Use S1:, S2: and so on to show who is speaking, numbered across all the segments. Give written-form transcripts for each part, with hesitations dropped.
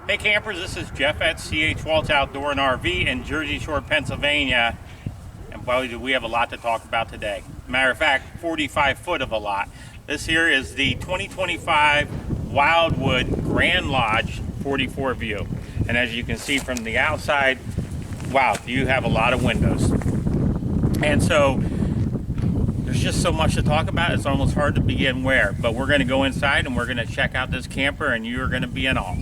S1: Hey campers, this is Jeff at Waltz Outdoor RV in Jersey Shore, Pennsylvania. And boy, do we have a lot to talk about today. Matter of fact, 45 foot of a lot. This here is the 2025 Wildwood Grand Lodge 44 view. And as you can see from the outside, wow, you have a lot of windows. And so there's just so much to talk about, it's almost hard to begin where. But we're going to go inside and we're going to check out this camper, and you're going to be in awe.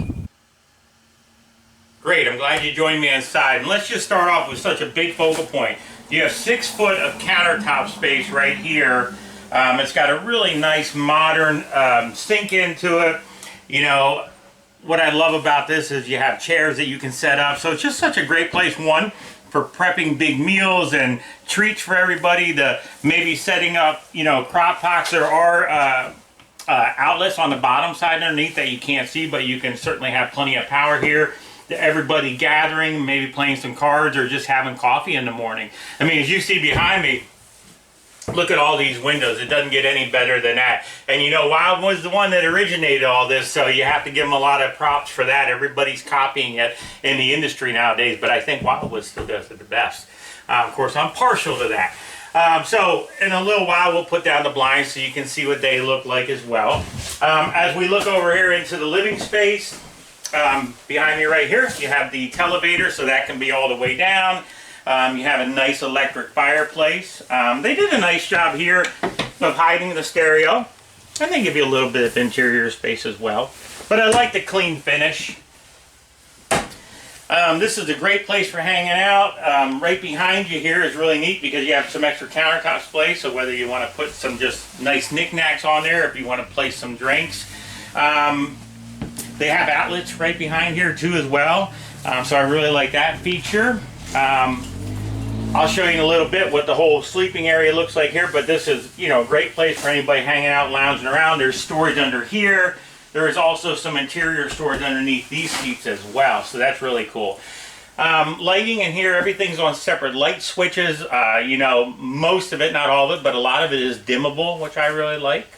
S1: Great, I'm glad you joined me inside. And let's just start off with such a big focal point. You have 6 foot of countertop space right here. It's got a really nice modern sink into it. You know, what I love about this is you have chairs that you can set up. So it's just such a great place, one, for prepping big meals and treats for everybody, to maybe setting up, you know, crock pots. There are outlets on the bottom side underneath that you can't see, but you can certainly have plenty of power here. Everybody gathering, maybe playing some cards or just having coffee in the morning. I mean, as you see behind me, look at all these windows. It doesn't get any better than that. And you know, Wild was the one that originated all this, so you have to give them a lot of props for that. Everybody's copying it in the industry nowadays, but I think Wildwood still does it the best. Of course, I'm partial to that. So in a little while, we'll put down the blinds so you can see what they look like as well. As we look over here into the living space, behind me right here, you have the televator, so that can be all the way down. You have a nice electric fireplace. They did a nice job here of hiding the stereo, and they give you a little bit of interior space as well. But I like the clean finish. This is a great place for hanging out. Right behind you here is really neat because you have some extra countertop space, so whether you want to put some just nice knickknacks on there, if you want to place some drinks. They have outlets right behind here too as well, so I really like that feature. I'll show you in a little bit what the whole sleeping area looks like here, but this is, you know, a great place for anybody hanging out, lounging around. There's storage under here. There is also some interior storage underneath these seats as well, so that's really cool. Lighting in here, everything's on separate light switches. You know, most of it, not all of it, but a lot of it is dimmable, which I really like.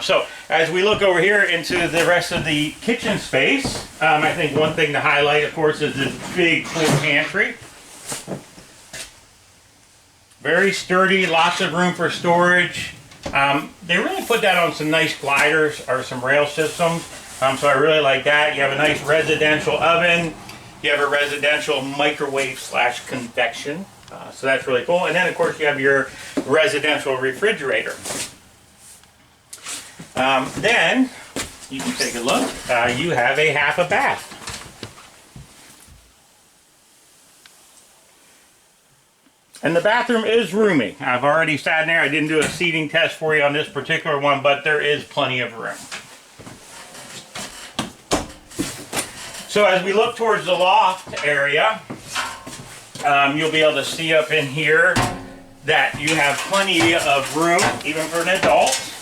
S1: So as we look over here into the rest of the kitchen space, I think one thing to highlight, of course, is this big cool pantry. Very sturdy, lots of room for storage. They really put that on some nice gliders or some rail systems, so I really like that. You have a nice residential oven. You have a residential microwave slash convection, so that's really cool. And then, of course, you have your residential refrigerator. Then, you can take a look, you have a half a bath. And the bathroom is roomy. I've already sat in there. I didn't do a seating test for you on this particular one, but there is plenty of room. So as we look towards the loft area, you'll be able to see up in here that you have plenty of room, even for an adult.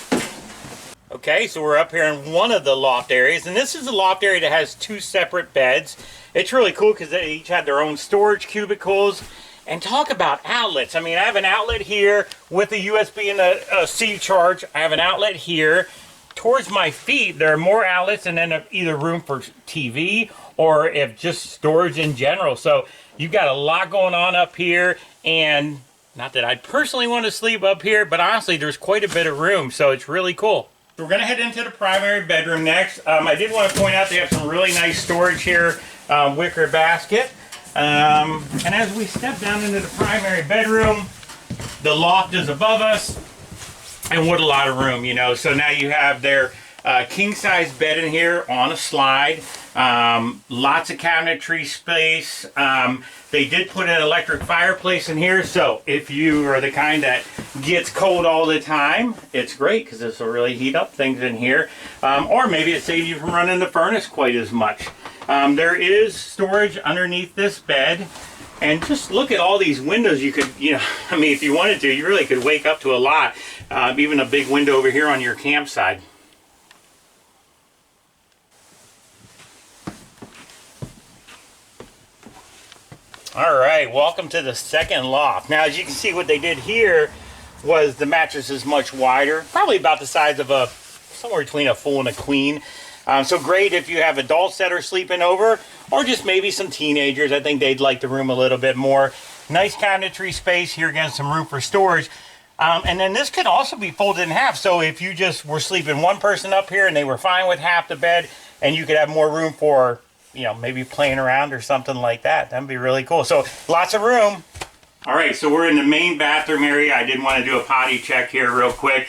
S1: Okay, so we're up here in one of the loft areas, and this is a loft area that has 2 separate beds. It's really cool because they each have their own storage cubicles. And talk about outlets. I mean, I have an outlet here with a USB and a C charge. I have an outlet here. Towards my feet, there are more outlets, and then either room for TV or if just storage in general. So you've got a lot going on up here, and not that I'd personally want to sleep up here, but honestly, there's quite a bit of room, so it's really cool. We're going to head into the primary bedroom next. I did want to point out they have some really nice storage here, wicker basket. And as we step down into the primary bedroom, the loft is above us, and what a lot of room, you know. So now you have their king-size bed in here on a slide, lots of cabinetry space. They did put an electric fireplace in here, so if you are the kind that gets cold all the time, it's great because this will really heat up things in here. Or maybe it saves you from running the furnace quite as much. There is storage underneath this bed, and just look at all these windows. You could, you know, I mean, if you wanted to, you really could wake up to a lot. Even a big window over here on your campsite. All right, welcome to the second loft. Now, as you can see, what they did here was the mattress is much wider, probably about the size of somewhere between a full and a queen. So great if you have adults that are sleeping over, or just maybe some teenagers. I think they'd like the room a little bit more. Nice cabinetry space here, again, some room for storage. And then this could also be folded in half. So if you just were sleeping one person up here and they were fine with half the bed, and you could have more room for, you know, maybe playing around or something like that. That'd be really cool. So lots of room. All right, so we're in the main bathroom area. I did want to do a potty check here real quick.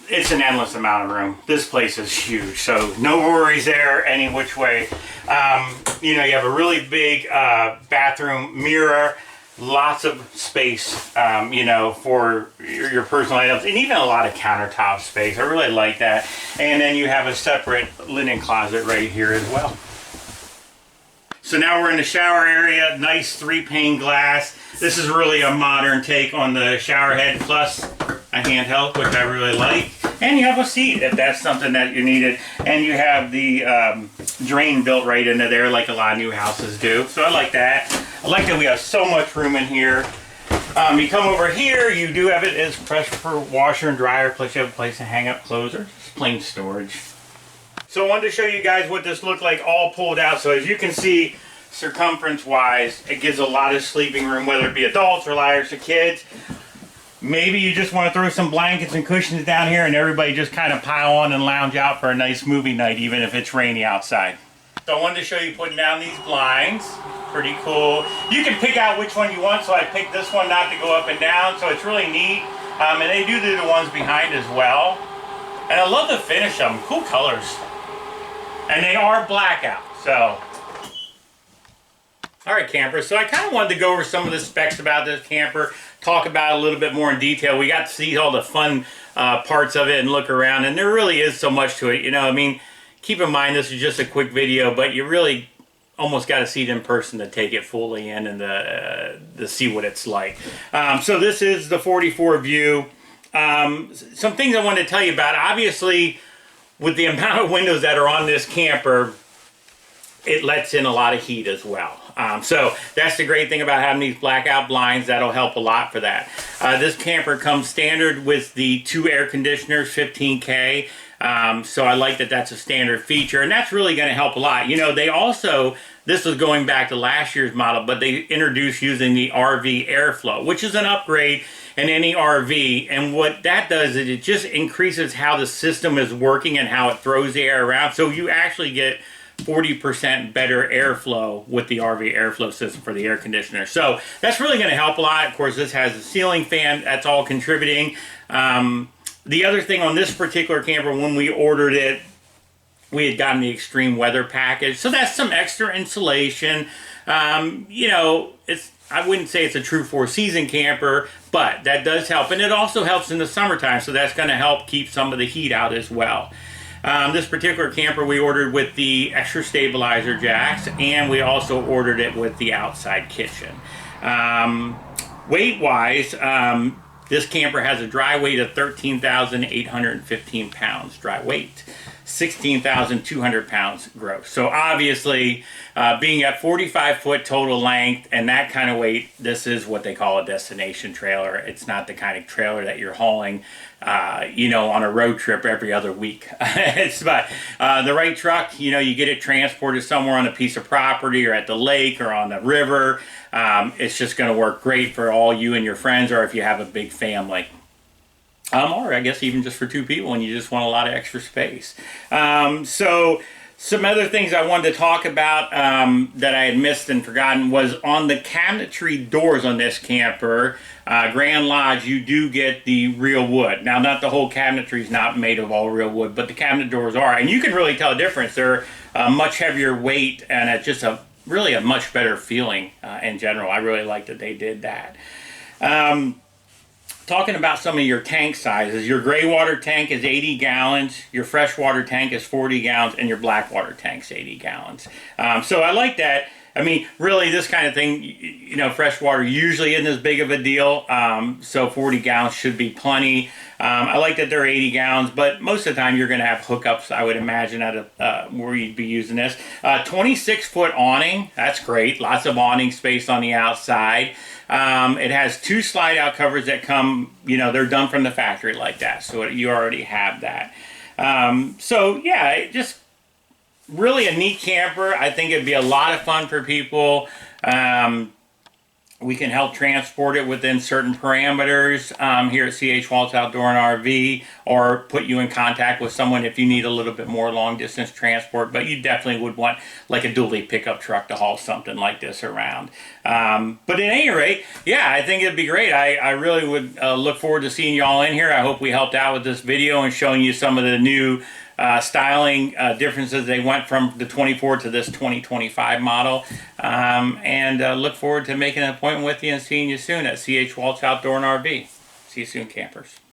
S1: It's an endless amount of room. This place is huge, so no worries there any which way. You know, you have a really big bathroom mirror, lots of space, you know, for your personal items, and even a lot of countertop space. I really like that. And then you have a separate linen closet right here as well. So now we're in the shower area, nice 3-pane glass. This is really a modern take on the shower head, plus a handheld, which I really like. And you have a seat if that's something that you needed. And you have the drain built right into there like a lot of new houses do. So I like that. I like that we have so much room in here. You come over here, you do have it as pressure for washer and dryer, plus you have a place to hang up clothes or just plain storage. So I wanted to show you guys what this looked like all pulled out. So as you can see, circumference wise, it gives a lot of sleeping room, whether it be adults or liars or kids. Maybe you just want to throw some blankets and cushions down here and everybody just kind of pile on and lounge out for a nice movie night, even if it's rainy outside. So I wanted to show you putting down these blinds. Pretty cool. You can pick out which one you want, so I picked this one not to go up and down, so it's really neat. And they do the ones behind as well. And I love the finish of them. Cool colors. And they are blackout, so. All right, campers, so I kind of wanted to go over some of the specs about this camper, talk about it a little bit more in detail. We got to see all the fun parts of it and look around, and there really is so much to it. You know, I mean, keep in mind this is just a quick video, but you really almost got to see it in person to take it fully in and to see what it's like. So this is the 44 view. Some things I wanted to tell you about. Obviously, with the amount of windows that are on this camper, it lets in a lot of heat as well. So that's the great thing about having these blackout blinds. That'll help a lot for that. This camper comes standard with the 2 air conditioners, 15K. So I like that that's a standard feature, and that's really going to help a lot. You know, they also, this was going back to last year's model, but they introduced using the RV airflow, which is an upgrade in any RV. And what that does is it just increases how the system is working and how it throws the air around. So you actually get 40% better airflow with the RV airflow system for the air conditioner. So that's really going to help a lot. Of course, this has a ceiling fan. That's all contributing. The other thing on this particular camper, when we ordered it, we had gotten the extreme weather package. So that's some extra insulation. You know, I wouldn't say it's a true 4-season camper, but that does help. And it also helps in the summertime. So that's going to help keep some of the heat out as well. This particular camper we ordered with the extra stabilizer jacks, and we also ordered it with the outside kitchen. Weight-wise, this camper has a dry weight of 13,815 pounds dry weight, 16,200 pounds gross. So obviously, being at 45-foot total length and that kind of weight, this is what they call a destination trailer. It's not the kind of trailer that you're hauling, you know, on a road trip every other week. It's about the right truck. You know, you get it transported somewhere on a piece of property or at the lake or on the river. It's just going to work great for all you and your friends, or if you have a big family. Or I guess even just for 2 people and you just want a lot of extra space. So some other things I wanted to talk about that I had missed and forgotten was on the cabinetry doors on this camper, Grand Lodge, you do get the real wood. Now, not the whole cabinetry is not made of all real wood, but the cabinet doors are. And you can really tell a difference. They're much heavier weight, and it's just really a much better feeling in general. I really like that they did that. Talking about some of your tank sizes, your gray water tank is 80 gallons, your freshwater tank is 40 gallons, and your black water tank's 80 gallons. So I like that. I mean, really, this kind of thing, you know, freshwater usually isn't as big of a deal, so 40 gallons should be plenty. I like that they're 80 gallons, but most of the time you're going to have hookups, I would imagine, where you'd be using this. 26-foot awning, that's great. Lots of awning space on the outside. It has 2 slide-out covers that come, you know, they're done from the factory like that, so you already have that. So, yeah, just really a neat camper. I think it'd be a lot of fun for people. We can help transport it within certain parameters here at CH Waltz Outdoor and RV, or put you in contact with someone if you need a little bit more long distance transport. But you definitely would want like a dually pickup truck to haul something like this around. But at any rate, yeah, I think it'd be great. I really would look forward to seeing y'all in here. I hope we helped out with this video and showing you some of the new styling differences. They went from the 24 to this 2025 model, and look forward to making an appointment with you and seeing you soon at CH Waltz Outdoor and RV. See you soon, campers.